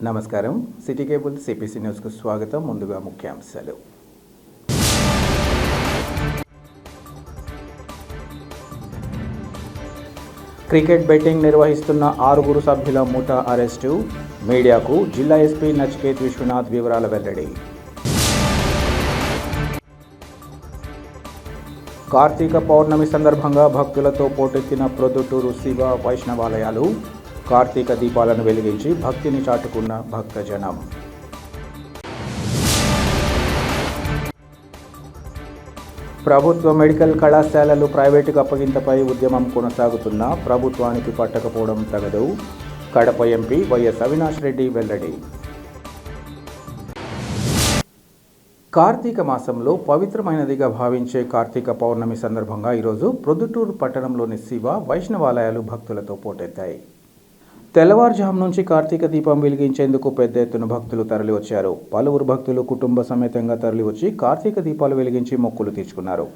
నమస్కారం. City cable CPC న్యూస్కు స్వాగతం. ముందుగా ముఖ్యాంశాలు. క్రికెట్ బెట్టింగ్ నిర్వహిస్తున్న 6 సభ్యుల ముఠా అరెస్టు. మీడియాకు జిల్లా ఎస్పీ నచికేత్ విశ్వనాథ్ వివరాల వెల్లడి. కార్తీక పౌర్ణమి సందర్భంగా భక్తులతో పోటెత్తిన ప్రొద్దుటూరు శివ వైష్ణవాలయాలు. కార్తీక దీపాలను వెలిగించి భక్తిని చాటుకున్న భక్తజనం. ప్రభుత్వ మెడికల్ కళాశాలలు ప్రైవేటుకు అప్పగింతపై ఉద్యమం కొనసాగుతున్న ప్రభుత్వానికి పట్టకపోవడం తగదు. కడప ఎంపీ వైఎస్ అవినాష్ రెడ్డి వెల్లడి. కార్తీక మాసంలో పవిత్రమైనదిగా భావించే కార్తీక పౌర్ణమి సందర్భంగా ఈరోజు ప్రొద్దుటూరు పట్టణంలోని శివ వైష్ణవాలయాలు భక్తులతో పోటెత్తాయి. తెల్లవారుజాము నుంచి కార్తీక దీపం వెలిగించేందుకు పెద్ద ఎత్తున భక్తులు తరలివచ్చారు. పలువురు భక్తులు కుటుంబ సమేతంగా తరలివచ్చి కార్తీక దీపాలు వెలిగించి మొక్కులు తీర్చుకున్నారు.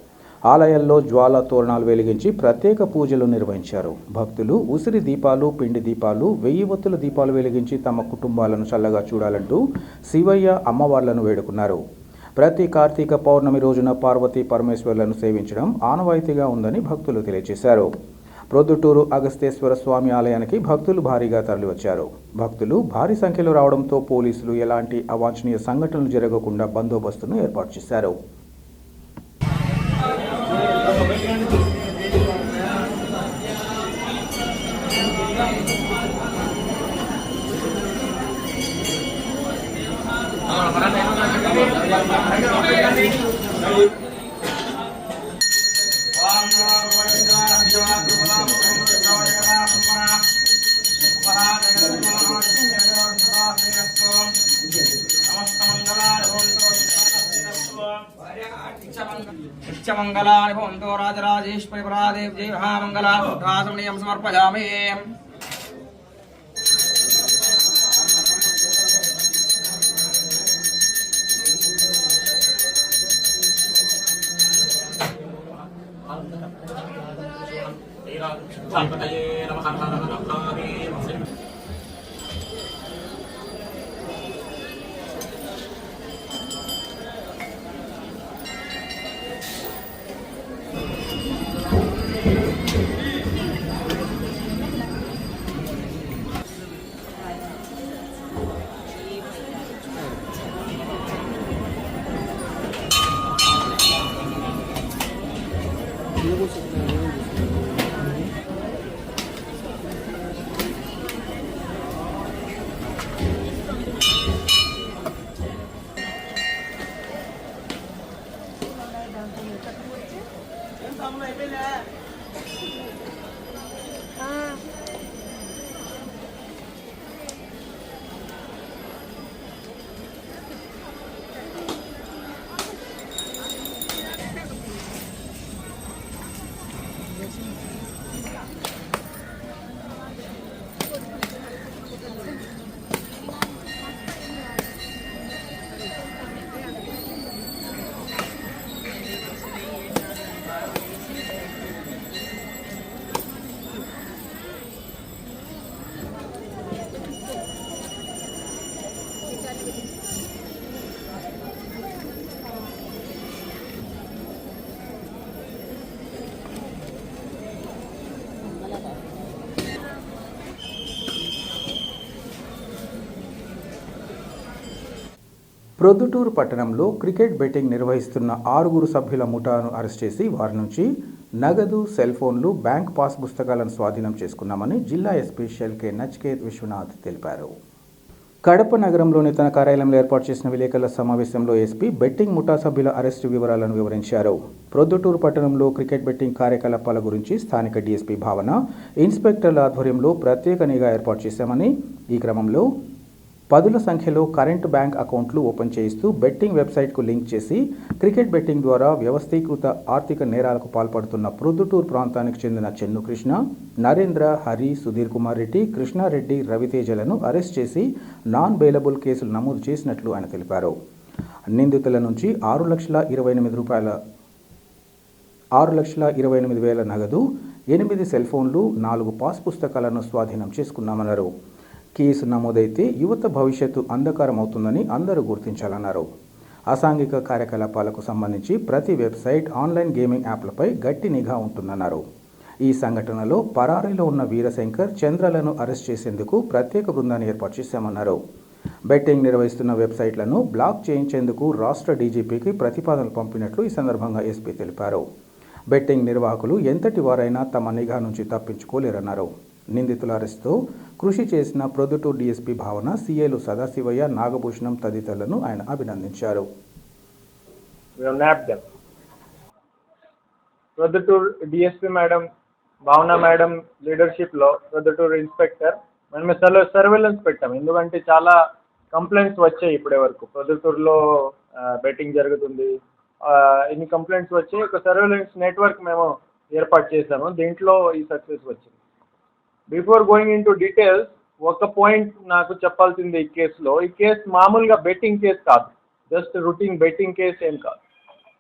ఆలయాల్లో జ్వాల తోరణాలు వెలిగించి ప్రత్యేక పూజలు నిర్వహించారు. భక్తులు ఉసిరి దీపాలు, పిండి దీపాలు, 1000 ఒత్తుల దీపాలు వెలిగించి తమ కుటుంబాలను చల్లగా చూడాలంటూ శివయ్య అమ్మవార్లను వేడుకున్నారు. ప్రతి కార్తీక పౌర్ణమి రోజున పార్వతీ పరమేశ్వర్లను సేవించడం ఆనవాయితీగా ఉందని భక్తులు తెలియజేశారు. ప్రొద్దుటూరు అగస్తేశ్వర స్వామి ఆలయానికి భక్తులు భారీగా తరలివచ్చారు. భక్తులు భారీ సంఖ్యలో రావడంతో పోలీసులు ఎలాంటి అవాంఛనీయ సంఘటనలు జరగకుండా బందోబస్తును ఏర్పాటు చేశారు. నిత్యమంగళాని భవంతో రాజరాజేశ్వరి పరాదేవ్ జయ మహామంగళ రాజమణీయం సమర్పయామి. ప్రొద్దుటూరు పట్టణంలో క్రికెట్ బెట్టింగ్ నిర్వహిస్తున్న 6 సభ్యుల ముఠాను అరెస్ట్ చేసి వారి నుంచి నగదు, సెల్ ఫోన్లు, బ్యాంక్ పాస్ పుస్తకాలను స్వాధీనం చేసుకున్నామని జిల్లా ఎస్పీ కె నచికేత్ విశ్వనాథ్ తెలిపారు. కడప నగరంలోని తన కార్యాలయంలో ఏర్పాటు చేసిన విలేకరుల సమావేశంలో ఎస్పీ బెట్టింగ్ ముఠా సభ్యుల అరెస్టు వివరాలను వివరించారు. ప్రొద్దుటూరు పట్టణంలో క్రికెట్ బెట్టింగ్ కార్యకలాపాల గురించి స్థానిక డీఎస్పీ భావన, ఇన్స్పెక్టర్ల ఆధ్వర్యంలో ప్రత్యేక నిఘా ఏర్పాటు చేశామని, ఈ క్రమంలో 10ల సంఖ్యలో కరెంట్ బ్యాంక్ అకౌంట్లు ఓపెన్ చేయిస్తూ బెట్టింగ్ వెబ్సైట్కు లింక్ చేసి క్రికెట్ బెట్టింగ్ ద్వారా వ్యవస్థీకృత ఆర్థిక నేరాలకు పాల్పడుతున్న ప్రొద్దుటూరు ప్రాంతానికి చెందిన చెన్ను కృష్ణ, నరేంద్ర, హరి, సుధీర్ కుమార్ రెడ్డి, కృష్ణారెడ్డి, రవితేజలను అరెస్ట్ చేసి నాన్ బెయిలబుల్ కేసులు నమోదు చేసినట్లు ఆయన తెలిపారు. నిందితుల నుంచి 6,28,000 నగదు, 8 సెల్ ఫోన్లు, 4 పాస్ పుస్తకాలను స్వాధీనం చేసుకున్నామన్నారు. కేసు నమోదైతే యువత భవిష్యత్తు అంధకారం అవుతుందని అందరూ గుర్తించాలన్నారు. అసాంఘిక కార్యకలాపాలకు సంబంధించి ప్రతి వెబ్సైట్, ఆన్లైన్ గేమింగ్ యాప్లపై గట్టి నిఘా ఉంటుందన్నారు. ఈ సంఘటనలో పరారీలో ఉన్న వీరశంకర్, చంద్రలను అరెస్ట్ చేసేందుకు ప్రత్యేక బృందాన్ని ఏర్పాటు చేశామన్నారు. బెట్టింగ్ నిర్వహిస్తున్న వెబ్సైట్లను బ్లాక్ చేయించేందుకు రాష్ట్ర డీజీపీకి ప్రతిపాదనలు పంపినట్లు ఈ సందర్భంగా ఎస్పీ తెలిపారు. బెట్టింగ్ నిర్వాహకులు ఎంతటి వారైనా తమ నిఘా నుంచి తప్పించుకోలేరన్నారు. నిందితుల అరెస్టుతో కృషి చేసిన ప్రొద్దుటూరు డీఎస్పీ భావన, సీఏలు సదాశివయ్య, నాగభూషణం తదితరులను ఆయన అభినందించారు. ప్రొద్దుటూరు డిఎస్పీ మేడం భావన మేడం లీడర్షిప్లో ప్రొద్దుటూరు ఇన్స్పెక్టర్ మేము సర్వేలెన్స్ పెట్టాం. ఎందుకంటే చాలా కంప్లైంట్స్ వచ్చాయి ఇప్పటి వరకు. ప్రొద్దుటూరులో బెట్టింగ్ జరుగుతుంది, ఇన్ని కంప్లైంట్స్ వచ్చి ఒక సర్వేలెన్స్ నెట్వర్క్ మేము ఏర్పాటు చేశాము. దీంట్లో ఈ సక్సెస్ వచ్చింది. Before going into details, ఒక పాయింట్ నాకు చెప్పాల్సింది ఈ కేసులో. ఈ కేసు మామూలుగా బెట్టింగ్ కేసు కాదు, జస్ట్ రొటీన్ బెట్టింగ్ కేసు ఏం కాదు.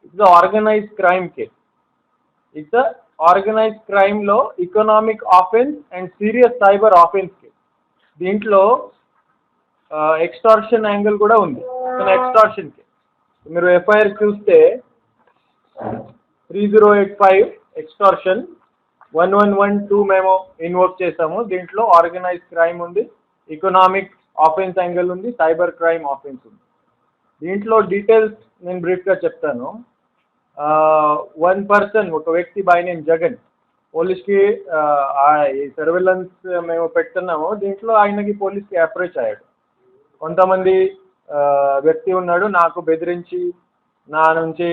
It's organised crime case. It's organised క్రైమ్లో economic offence and serious cyber offence case. దీంట్లో ఎక్స్టార్షన్ యాంగిల్ కూడా ఉంది. ఎక్స్టార్షన్ కేసు మీరు ఎఫ్ఐఆర్ చూస్తే 3085 ఎక్స్టార్షన్, 1112 మేము ఇన్వోక్ చేసాము. దీంట్లో ఆర్గనైజ్డ్ క్రైమ్ ఉంది, ఎకనామిక్ ఆఫెన్స్ యాంగిల్ ఉంది, సైబర్ క్రైమ్ ఆఫెన్స్ ఉంది. దీంట్లో డీటెయిల్స్ నేను బ్రీఫ్గా చెప్తాను. వన్ పర్సన్, ఒక వ్యక్తి బై నేమ్ జగన్, పోలీస్కి ఈ సర్వేలెన్స్ మేము పెడుతున్నాము. దీంట్లో ఆయనకి పోలీస్కి అప్రోచ్ అయ్యాడు. కొంతమంది వ్యక్తి ఉన్నాడు, నాకు బెదిరించి నా నుంచి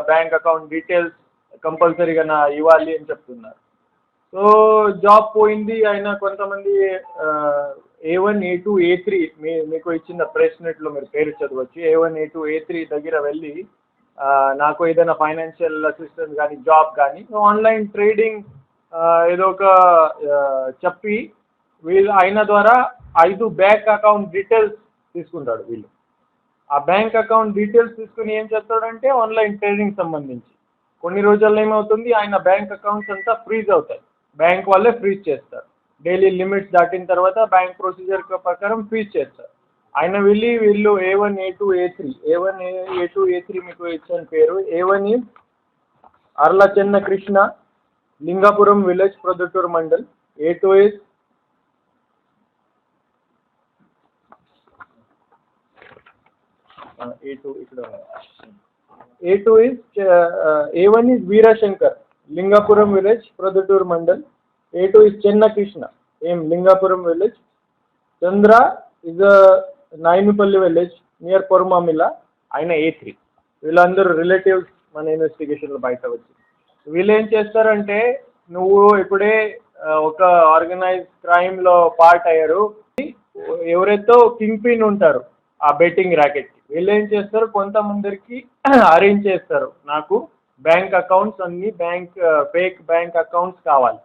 బ్యాంక్ అకౌంట్ డీటెయిల్స్ కంపల్సరీగా ఇవ్వాలి అని చెప్తున్నారు. సో జాబ్ పోయింది. ఆయన కొంతమంది A1, A2, A3 మీకు ఇచ్చిన ప్రెస్ నెట్లో మీరు పేరు చదవచ్చు. A1, A2, A3 దగ్గర వెళ్ళి నాకు ఏదైనా ఫైనాన్షియల్ అసిస్టెన్స్ కానీ జాబ్ కానీ ఆన్లైన్ ట్రేడింగ్ ఏదో ఒక చెప్పి ఆయన ద్వారా 5 బ్యాంక్ అకౌంట్ డీటెయిల్స్ తీసుకుంటాడు. వీళ్ళు ఆ బ్యాంక్ అకౌంట్ డీటెయిల్స్ తీసుకుని ఏం చేస్తాడంటే ఆన్లైన్ ట్రేడింగ్ సంబంధించి కొన్ని రోజుల్లో ఏమవుతుంది, ఆయన బ్యాంక్ అకౌంట్స్ అంతా ఫ్రీజ్ అవుతాయి. బ్యాంక్ వాళ్ళే ఫ్రీజ్ చేస్తారు. డైలీ లిమిట్స్ దాటిన తర్వాత బ్యాంక్ ప్రొసీజర్ ప్రకారం ఫ్రీజ్ చేస్తారు. ఆయన వీళ్ళు A1, A2, A3, A1, A2, A3 మీకు ఇచ్చిన పేరు. A1 is Arla Chenna Krishna, Lingapuram village, Proddatur mandal. A2 is A1 is Veerashankar, Lingapuram village, Proddatur mandal. A2 is Chenna Krishna, ఏం Lingapuram village. Chandra is Nayamipalli village near Porumamilla, ఆయన A3. వీళ్ళందరూ రిలేటివ్స్ మన ఇన్వెస్టిగేషన్లో బయట వచ్చి. వీళ్ళు ఏం చేస్తారంటే, నువ్వు ఇప్పుడే ఒక ఆర్గనైజ్ క్రైమ్లో పార్ట్ అయ్యారు. ఎవరైతే కింగ్ పిన్ ఉంటారు ఆ బెట్టింగ్ ర్యాకెట్కి, వీళ్ళు ఏం చేస్తారు, కొంతమందికి అరేంజ్ చేస్తారు. నాకు బ్యాంక్ అకౌంట్స్ అన్ని ఫేక్ బ్యాంక్ అకౌంట్స్ కావాలి.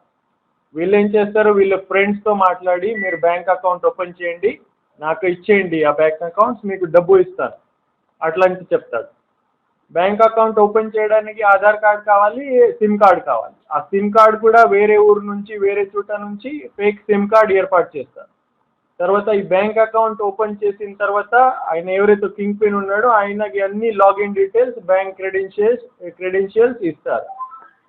వీళ్ళు ఏం చేస్తారు, వీళ్ళ ఫ్రెండ్స్తో మాట్లాడి మీరు బ్యాంక్ అకౌంట్ ఓపెన్ చేయండి, నాకు ఇచ్చేయండి ఆ బ్యాంక్ అకౌంట్స్, మీకు డబ్బు ఇస్తాను అట్లాంటి చెప్తాడు. బ్యాంక్ అకౌంట్ ఓపెన్ చేయడానికి ఆధార్ కార్డ్ కావాలి, సిమ్ కార్డ్ కావాలి. ఆ సిమ్ కార్డ్ కూడా వేరే ఊరు నుంచి, వేరే చోట నుంచి ఫేక్ సిమ్ కార్డ్ ఏర్పాటు చేస్తారు. తర్వాత ఈ బ్యాంక్ అకౌంట్ ఓపెన్ చేసిన తర్వాత ఆయన ఎవరైతే కింగ్ పిన్ ఉన్నాడో ఆయనకి అన్ని లాగిన్ డీటెయిల్స్, బ్యాంక్ క్రెడెన్షియల్స్ ఇస్తారు.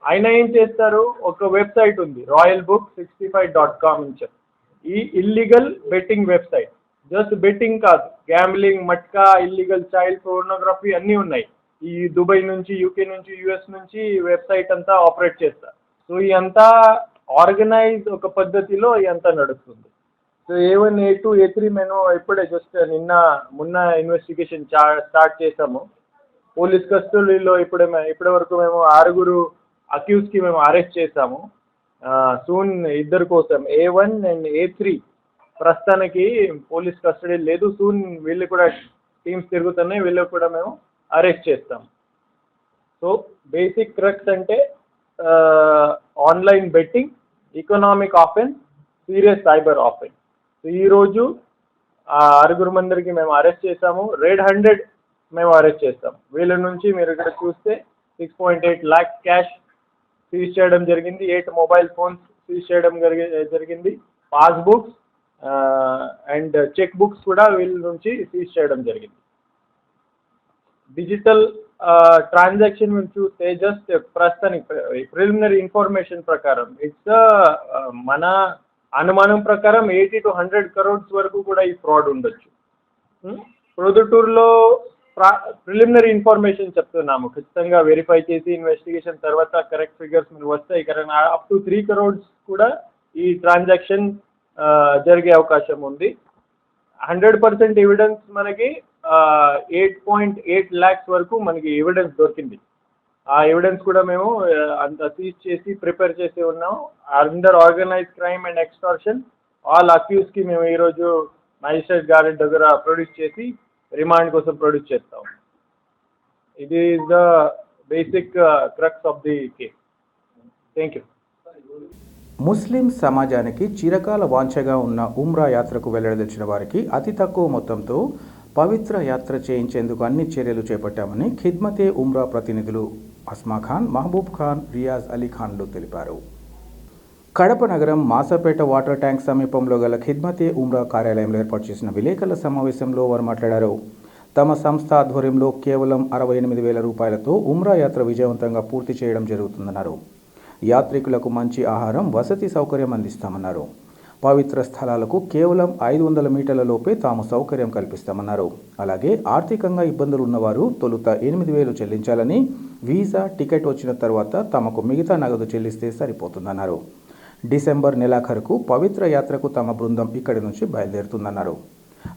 ఆయన ఏం చేస్తారు, ఒక వెబ్సైట్ ఉంది royalbook65.com అని చెప్పి. ఈ illegal betting website, just betting కాదు, gambling, matka, illegal child pornography అన్నీ ఉన్నాయి. ఈ దుబాయ్ నుంచి, యూకే నుంచి, యుఎస్ నుంచి వెబ్సైట్ అంతా ఆపరేట్ చేస్తారు. సో ఈ అంతా ఆర్గనైజ్ ఒక పద్ధతిలో ఇదంతా నడుస్తుంది. సో A1, A2, A3 మేము ఇప్పుడే జస్ట్ మొన్న ఇన్వెస్టిగేషన్ స్టార్ట్ చేసాము. పోలీస్ కస్టడీలో ఇప్పటి వరకు మేము 6 అక్యూజ్కి మేము అరెస్ట్ చేసాము. సూన్ 2 కోసం A1 అండ్ A3 ప్రస్తుతానికి పోలీస్ కస్టడీ లేదు. సూన్ వీళ్ళు కూడా టీమ్స్ తిరుగుతున్నాయి, వీళ్ళు కూడా మేము అరెస్ట్ చేస్తాం. సో బేసిక్ క్రక్స్ అంటే online betting, economic offence, serious cyber offence. So ఈరోజు 6 మందికి మేము అరెస్ట్ చేసాము. రెడ్ 100 మేము అరెస్ట్ చేస్తాం. వీళ్ళ నుంచి మీరు ఇక్కడ చూస్తే 6.8 lakhs క్యాష్ సీజ్ చేయడం జరిగింది, 8 మొబైల్ ఫోన్స్ సీజ్ చేయడం జరిగింది, పాస్బుక్స్ అండ్ చెక్ బుక్స్ కూడా వీళ్ళ నుంచి సీజ్ చేయడం జరిగింది. డిజిటల్ ట్రాన్సాక్షన్ నుంచి చూస్తే జస్ట్ ప్రస్తుతానికి ప్రిలిమినరీ ఇన్ఫర్మేషన్ ప్రకారం ఇట్స్ మన అనుమానం ప్రకారం 80 to 100 crores వరకు కూడా ఈ ఫ్రాడ్ ఉండొచ్చు. ప్రొద్దుటూరులో ప్రిలిమినరీ ఇన్ఫర్మేషన్ చెప్తున్నాము, ఖచ్చితంగా వెరిఫై చేసి ఇన్వెస్టిగేషన్ తర్వాత కరెక్ట్ ఫిగర్స్ మీరు వస్తాయి. కరెక్ట్ అప్ టు 3 crores కూడా ఈ ట్రాన్సాక్షన్ జరిగే అవకాశం ఉంది. 100% ఎవిడెన్స్ మనకి 8.8 lakhs వరకు మనకి ఎవిడెన్స్ దొరికింది. ఆ ఎవిడెన్స్ కూడా మేము అంత సీజ్ చేసి ప్రిపేర్ చేసి ఉన్నాం. Under organise crime and extortion all అక్యూజ్కి మేము ఈరోజు మ్యాజిస్ట్రేట్ గారి దగ్గర ప్రొడ్యూస్ చేసి రిమాండ్ కోసం ప్రొడ్యూస్ చేస్తాం. ఇది is the basic crux of the case. Thank you. Muslim సమాజానికి చిరకాల వాంఛగా ఉన్న ఉమ్రా యాత్రకు వెళ్లదలిచిన వారికి అతి తక్కువ మొత్తంతో పవిత్ర యాత్ర చేయించేందుకు అన్ని చర్యలు చేపట్టామని ఖిద్మతే ఉమ్రా ప్రతినిధులు అస్మా ఖాన్, మహబూబ్ ఖాన్, రియాజ్ అలీ ఖాన్లు తెలిపారు. కడప నగరం మాసపేట వాటర్ ట్యాంక్ సమీపంలో గల ఖిద్మతే ఉమ్రా కార్యాలయంలో ఏర్పాటు చేసిన విలేకరుల సమావేశంలో వారు మాట్లాడారు. తమ సంస్థ ఆధ్వర్యంలో కేవలం 68,000 రూపాయలతో ఉమ్రా యాత్ర విజయవంతంగా పూర్తి చేయడం జరుగుతుందన్నారు. యాత్రికులకు మంచి ఆహారం, వసతి సౌకర్యం అందిస్తామన్నారు. పవిత్ర స్థలాలకు కేవలం 500 మీటర్ల లోపే తాము సౌకర్యం కల్పిస్తామన్నారు. అలాగే ఆర్థికంగా ఇబ్బందులు ఉన్నవారు తొలుత 8,000 చెల్లించాలని, వీసా టికెట్ వచ్చిన తర్వాత తమకు మిగతా నగదు చెల్లిస్తే సరిపోతుందన్నారు. డిసెంబర్ నెలాఖరుకు పవిత్ర యాత్రకు తమ బృందం ఇక్కడి నుంచి బయలుదేరుతుందన్నారు.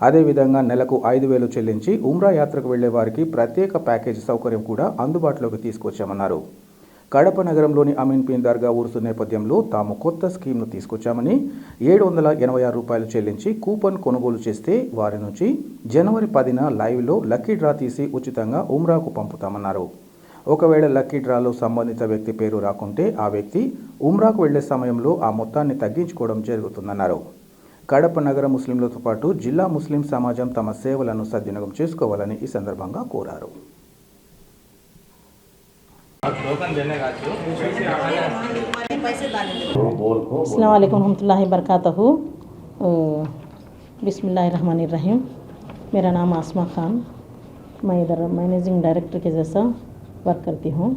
అదేవిధంగా నెలకు 5,000 చెల్లించి ఉమ్రా యాత్రకు వెళ్లే వారికి ప్రత్యేక ప్యాకేజీ సౌకర్యం కూడా అందుబాటులోకి తీసుకొచ్చామన్నారు. కడప నగరంలోని అమీన్ పీర్ దర్గా ఉరుసు నేపథ్యంలో తాము కొత్త స్కీమ్ను తీసుకొచ్చామని, 786 రూపాయలు చెల్లించి కూపన్ కొనుగోలు చేస్తే వారి నుంచి జనవరి 10న లైవ్లో లక్కీ డ్రా తీసి ఉచితంగా ఉమ్రాకు పంపుతామన్నారు. ఒకవేళ లక్కీ డ్రాలో సంబంధిత వ్యక్తి పేరు రాకుంటే ఆ వ్యక్తి ఉమ్రాకు వెళ్లే సమయంలో ఆ మొత్తాన్ని తగ్గించుకోవడం జరుగుతుందన్నారు. కడప నగర ముస్లింలతో పాటు జిల్లా ముస్లిం సమాజం తమ సేవలను సద్వినియోగం చేసుకోవాలని ఈ సందర్భంగా కోరారు. अस्सलाम वालेकुम रहमतुल्लाहि बरकातहू। बिस्मिल्लाहिर्रहमानिर्रहीम। मेरा नाम आसमा खान, मैं इधर मैनेजिंग डायरेक्टर के जैसा वर्क करती हूँ।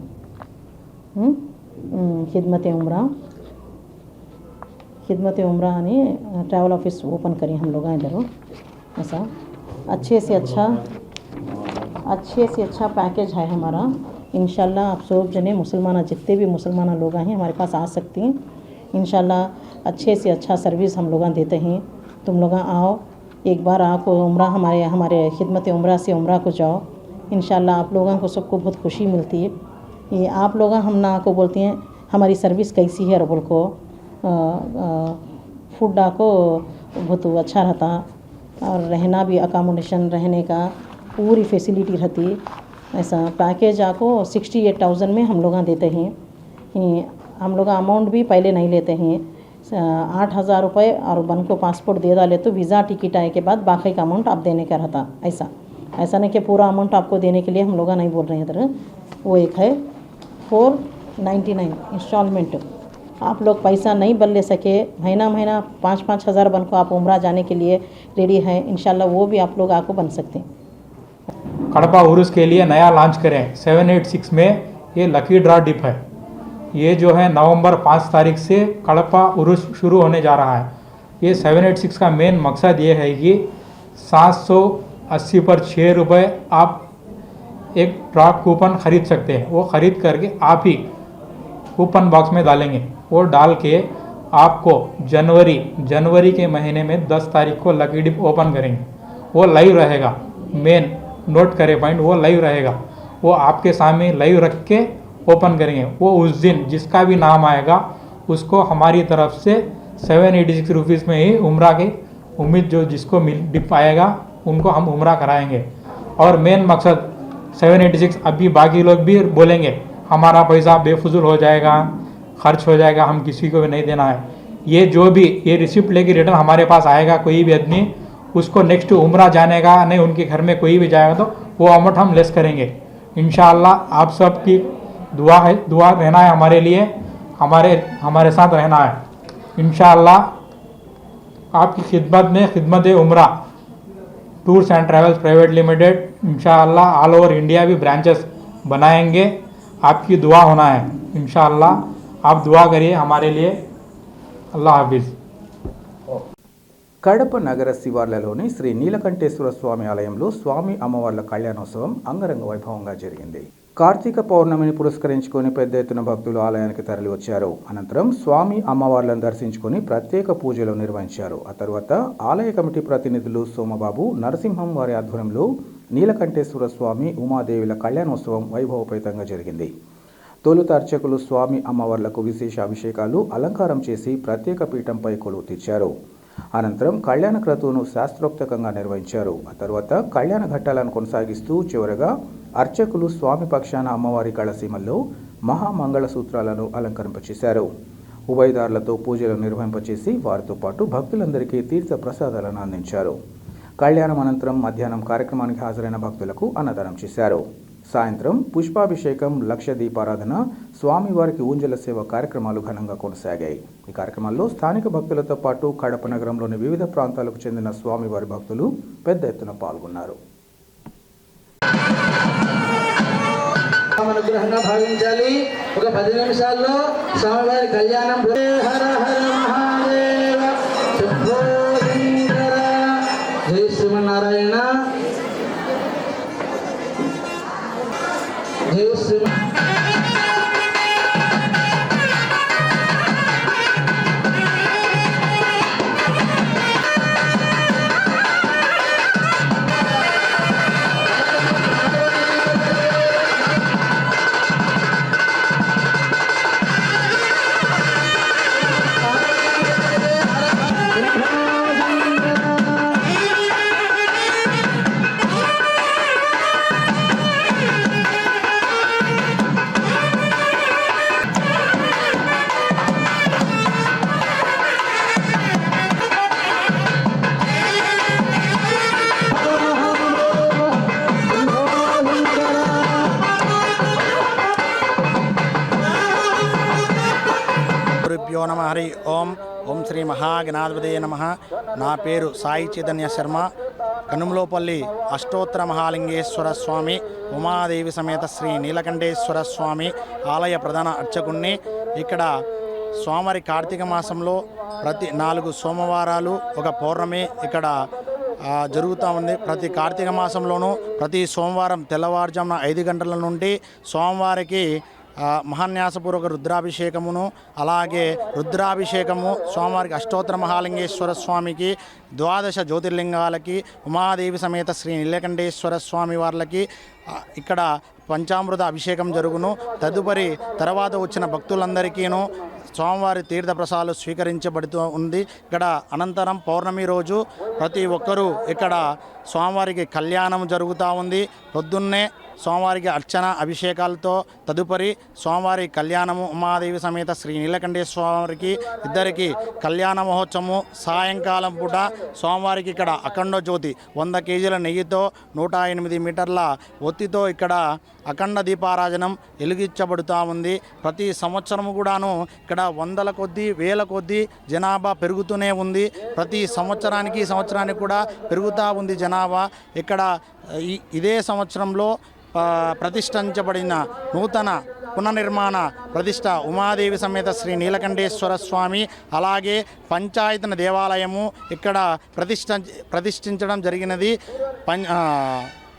खिदमत उम्रा ने ट्रैवल ऑफिस ओपन करी हम लोग इधर। ऐसा अच्छे से अच्छा पैकेज है हमारा। इंशाल्लाह आप सब जने मुसलमान जितने भी मुसलमान लोग हैं हमारे पास आ सकते हैं। इंशाल्लाह अच्छे से अच्छा सर्विस हम लोग देते हैं। तुम लोग आओ, एक बार आपको उम्रा हमारे खिदमत उम्रा से उम्रा को जाओ। इंशाल्लाह आप लोगों को सबको बहुत खुशी मिलती है। ये आप लोग हम ना को बोलते हैं हमारी सर्विस कैसी है रबुल को फूड को बहुत अच्छा रहता और रहना भी अकोमोडेशन रहने का पूरी फैसिलिटी रहती। ऐसा पैकेज आपको 68,000 में हम लोग देते हैं। हम लोग अमाउंट भी पहले नहीं लेते हैं। 8,000 रुपये और बन को पासपोर्ट दे डाले तो वीज़ा टिकट आए के बाद बाकी का अमाउंट आप देने का रहता। ऐसा नहीं कि पूरा अमाउंट आपको देने के लिए हम लोग नहीं बोल रहे हैं इधर। वो एक है 499 इंस्टॉलमेंट। आप लोग पैसा नहीं बन ले सके, महीना 5-5 हज़ार बन को आप उम्रा जाने के लिए रेडी हैं। इंशाल्लाह वो भी आप लोग आपको बन सकते हैं। कड़पा उर्स के लिए नया लॉन्च करें 786 में ये लकी ड्रा डिप है। ये जो है नवंबर 5 तारीख से कड़पा उर्स शुरू होने जा रहा है। ये 786 का मेन मकसद ये है कि 780 पर 6 रुपये आप एक ड्रा कूपन ख़रीद सकते हैं। वो ख़रीद करके आप ही कूपन बॉक्स में डालेंगे। वो डाल के आपको जनवरी के महीने में 10 तारीख को लकी डिप ओपन करेंगे। वो लाइव रहेगा, मेन नोट करें पॉइंट, वो लाइव रहेगा। वो आपके सामने लाइव रख के ओपन करेंगे। वो उस दिन जिसका भी नाम आएगा उसको हमारी तरफ से 786 रुपीज़ में ही उम्रा की उम्मीद जो जिसको डिप आएगा उनको हम उम्रा कराएंगे। और मेन मकसद 786 अभी बाकी लोग भी बोलेंगे हमारा पैसा बेफजूल हो जाएगा, खर्च हो जाएगा, हम किसी को भी नहीं देना है। ये जो भी ये रिसिप्ट लेके रिटर्न हमारे पास आएगा कोई भी आदमी, उसको नेक्स्ट उम्रा जाने का नहीं, उनके घर में कोई भी जाएगा तो वो अमाउंट हम लेस करेंगे। इंशाअल्लाह आप सब की दुआ रहना है हमारे लिए, हमारे साथ रहना है। इंशाअल्लाह आपकी खिदमत में खिदमत उम्रा tours and travels private limited इंशाअल्लाह ऑल ओवर इंडिया भी ब्रांचेस बनाएंगे। आपकी दुआ होना है इंशाअल्लाह। आप दुआ करिए हमारे लिए। अल्लाह हाफिज़। కడప నగర శివార్లలోని శ్రీ నీలకంఠేశ్వర స్వామి ఆలయంలో స్వామి అమ్మవార్ల కళ్యాణోత్సవం అంగరంగ వైభవంగా జరిగింది. కార్తీక పౌర్ణమిని పురస్కరించుకొని పెద్ద ఎత్తున భక్తులు ఆలయానికి తరలి వచ్చారు. అనంతరం స్వామి అమ్మవార్లను దర్శించుకొని ప్రత్యేక పూజలు నిర్వహించారు. ఆ తర్వాత ఆలయ కమిటీ ప్రతినిధులు సోమబాబు, నరసింహం వారి ఆధ్వర్యంలో నీలకంఠేశ్వర స్వామి, ఉమాదేవిల కళ్యాణోత్సవం వైభవపేతంగా జరిగింది. తొలుత అర్చకులు స్వామి అమ్మవార్లకు విశేష అభిషేకాలు, అలంకారం చేసి ప్రత్యేక పీఠంపై కొలువు తీర్చారు. అనంతరం కళ్యాణ క్రతువును శాస్త్రోక్తంగా నిర్వహించారు. ఆ తర్వాత కళ్యాణ ఘట్టాలను కొనసాగిస్తూ చివరగా అర్చకులు స్వామి పక్షాన అమ్మవారి కళసీమల్లో మహామంగళ సూత్రాలను అలంకరింపచేశారు. ఉభయదారులతో పూజలు నిర్వహింపచేసి వారితో పాటు భక్తులందరికీ తీర్థ ప్రసాదాలను అందించారు. కళ్యాణం అనంతరం మధ్యాహ్నం కార్యక్రమానికి హాజరైన భక్తులకు అన్నదానం చేశారు. సాయంత్రం పుష్పాభిషేకం, లక్ష దీపారాధన, స్వామివారికి ఊంజల సేవ కార్యక్రమాలు ఘనంగా కొనసాగాయి. ఈ కార్యక్రమాల్లో స్థానిక భక్తులతో పాటు కడప నగరంలోని వివిధ ప్రాంతాలకు చెందిన స్వామివారి భక్తులు పెద్ద ఎత్తున పాల్గొన్నారు. అనుగ్రహంగా భావించాలి. ఒక 10 నిమిషాల్లో స్వామివారి కళ్యాణం. హర హర మహాదేవ, శంభో శంకర, జై శ్రీమన్నారాయణ, జై శ్రీ. గురుభ్యో నమ. హరి ఓం. ఓం శ్రీ మహాగణాధిపతయే నమః. నా పేరు సాయి చైతన్య శర్మ. కనుమలోపల్లి అష్టోత్తర మహాలింగేశ్వర స్వామి, ఉమాదేవి సమేత శ్రీ నీలకంఠేశ్వర స్వామి ఆలయ ప్రధాన అర్చకుణ్ణి. ఇక్కడ స్వామివారి కార్తీక మాసంలో ప్రతి 4 సోమవారాలు ఒక పౌర్ణమి ఇక్కడ జరుగుతూ ఉంది. ప్రతి కార్తీక మాసంలోనూ ప్రతి సోమవారం తెల్లవారుజామున 5 గంటల నుండి స్వామివారికి మహాన్యాసపూర్వక రుద్రాభిషేకమును, అలాగే రుద్రాభిషేకము స్వామివారికి అష్టోత్తర మహాలింగేశ్వర స్వామికి, 12 జ్యోతిర్లింగాలకి, ఉమాదేవి సమేత శ్రీ నీలకంఠేశ్వర స్వామి వార్లకి ఇక్కడ పంచామృత అభిషేకం జరుగును. తదుపరి తర్వాత వచ్చిన భక్తులందరికీను స్వామివారి తీర్థప్రసాదాలు స్వీకరించబడుతూ ఉంది. ఇక్కడ అనంతరం పౌర్ణమి రోజు ప్రతి ఒక్కరూ ఇక్కడ స్వామివారికి కళ్యాణం జరుగుతూ ఉంది. పొద్దున్నే స్వామివారికి అర్చన అభిషేకాలతో తదుపరి స్వామివారి కళ్యాణము, ఉమాదేవి సమేత శ్రీ నీలకంఠేశ్వరికి ఇద్దరికి కళ్యాణ మహోత్సవము. సాయంకాలం పూట స్వామివారికి ఇక్కడ అఖండ జ్యోతి 100 కేజీల నెయ్యితో 108 మీటర్ల ఒత్తితో ఇక్కడ అఖండ దీపారాజనం వెలిగించబడుతూ ఉంది. ప్రతి సంవత్సరము కూడాను ఇక్కడ 100ల కొద్దీ 1000 కొద్దీ జనాభా పెరుగుతూనే ఉంది. ప్రతి సంవత్సరానికి కూడా పెరుగుతూ ఉంది జనాభా. ఇక్కడ ఇదే సంవత్సరంలో ప్రతిష్ఠించబడిన నూతన పునర్నిర్మాణ ప్రతిష్ట ఉమాదేవి సమేత శ్రీ నీలకంఠేశ్వర స్వామి, అలాగే పంచాయతన దేవాలయము ఇక్కడ ప్రతిష్ఠించడం జరిగినది.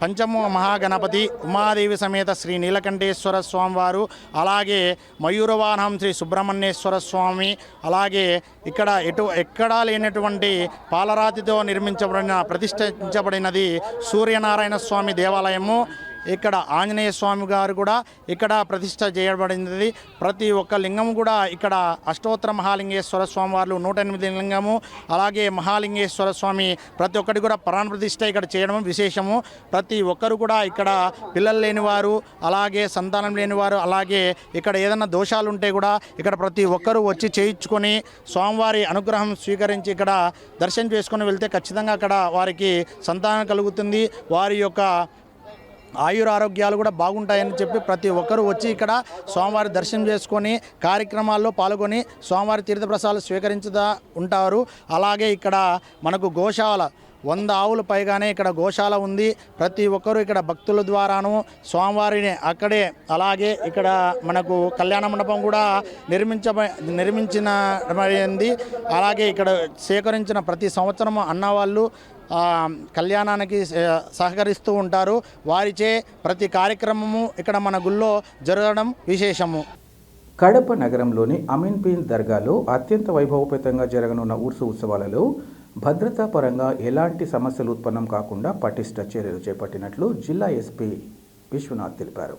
పంచమ మహాగణపతి ఉమాదేవి సమేత శ్రీ నీలకంఠేశ్వర స్వామివారు, అలాగే మయూరవాహనం శ్రీ సుబ్రహ్మణ్యేశ్వర స్వామి, అలాగే ఇక్కడ ఎక్కడా లేనటువంటి పాలరాతితో ప్రతిష్ఠించబడినది సూర్యనారాయణ స్వామి దేవాలయము. ఇక్కడ ఆంజనేయ స్వామి గారు కూడా ఇక్కడ ప్రతిష్ట చేయబడినది. ప్రతి ఒక్క లింగము కూడా ఇక్కడ అష్టోత్తర మహాలింగేశ్వర స్వామి వారు 108 లింగము, అలాగే మహాలింగేశ్వర స్వామి ప్రతి ఒక్కటి కూడా ప్రాణ ప్రతిష్ట ఇక్కడ చేయడం విశేషము. ప్రతి ఒక్కరు కూడా ఇక్కడ పిల్లలు లేనివారు, అలాగే సంతానం లేనివారు, అలాగే ఇక్కడ ఏదైనా దోషాలు ఉంటే కూడా ఇక్కడ ప్రతి ఒక్కరూ వచ్చి చేయించుకొని స్వామివారి అనుగ్రహం స్వీకరించి ఇక్కడ దర్శనం చేసుకొని వెళ్తే ఖచ్చితంగా అక్కడ వారికి సంతానం కలుగుతుంది. వారి యొక్క ఆయురారోగ్యాలు కూడా బాగుంటాయని చెప్పి ప్రతి ఒక్కరూ వచ్చి ఇక్కడ స్వామివారి దర్శనం చేసుకొని కార్యక్రమాల్లో పాల్గొని స్వామివారి తీర్థప్రసాదాలు స్వీకరించుతూ ఉంటారు. అలాగే ఇక్కడ మనకు గోశాల 100 ఆవులు పైగానే ఇక్కడ గోశాల ఉంది. ప్రతి ఒక్కరూ ఇక్కడ భక్తుల ద్వారాను స్వామివారిని అక్కడే, అలాగే ఇక్కడ మనకు కళ్యాణ మండపం కూడా నిర్మించినది. అలాగే ఇక్కడ సేకరించిన ప్రతి సంవత్సరం అన్నవాళ్ళు కళ్యాణానికి సహకరిస్తూ ఉంటారు. వారిచే ప్రతి కార్యక్రమము ఇక్కడ మన గుళ్ళో జరగడం విశేషము. కడప నగరంలోని అమీన్పీర్ దర్గాలో అత్యంత వైభవోపేతంగా జరగనున్న ఉర్సు ఉత్సవాలలో భద్రతా పరంగా ఎలాంటి సమస్యలు ఉత్పన్నం కాకుండా పటిష్ట చర్యలు చేపట్టినట్లు జిల్లా ఎస్పీ విశ్వనాథ్ తెలిపారు.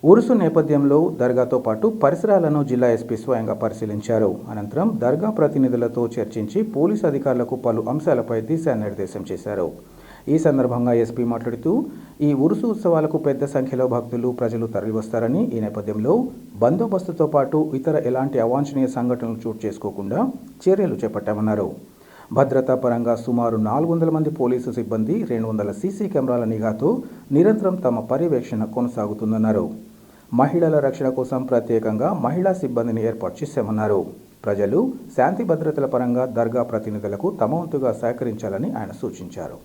ఉరుసు నేపథ్యంలో దర్గాతో పాటు పరిసరాలను జిల్లా ఎస్పీ స్వయంగా పరిశీలించారు. అనంతరం దర్గా ప్రతినిధులతో చర్చించి పోలీసు అధికారులకు పలు అంశాలపై దిశానిర్దేశం చేశారు. ఈ సందర్భంగా ఎస్పీ మాట్లాడుతూ ఈ ఉరుసు ఉత్సవాలకు పెద్ద సంఖ్యలో భక్తులు ప్రజలు తరలివస్తారని, ఈ నేపథ్యంలో బందోబస్తుతో పాటు ఇతర ఎలాంటి అవాంఛనీయ సంఘటనలు చోటు చేసుకోకుండా చర్యలు చేపట్టామన్నారు. భద్రతా పరంగా సుమారు 400 మంది పోలీసు సిబ్బంది, 200 సీసీ కెమెరాల నిఘాతో నిరంతరం తమ పర్యవేక్షణ కొనసాగుతుందన్నారు. మహిళల రక్షణ కోసం ప్రత్యేకంగా మహిళా సిబ్బందిని ఏర్పాటు చేశామన్నారు. ప్రజలు శాంతి భద్రతల పరంగా దర్గా ప్రతినిధులకు తమ వంతుగా సహకరించాలని ఆయన సూచించారు.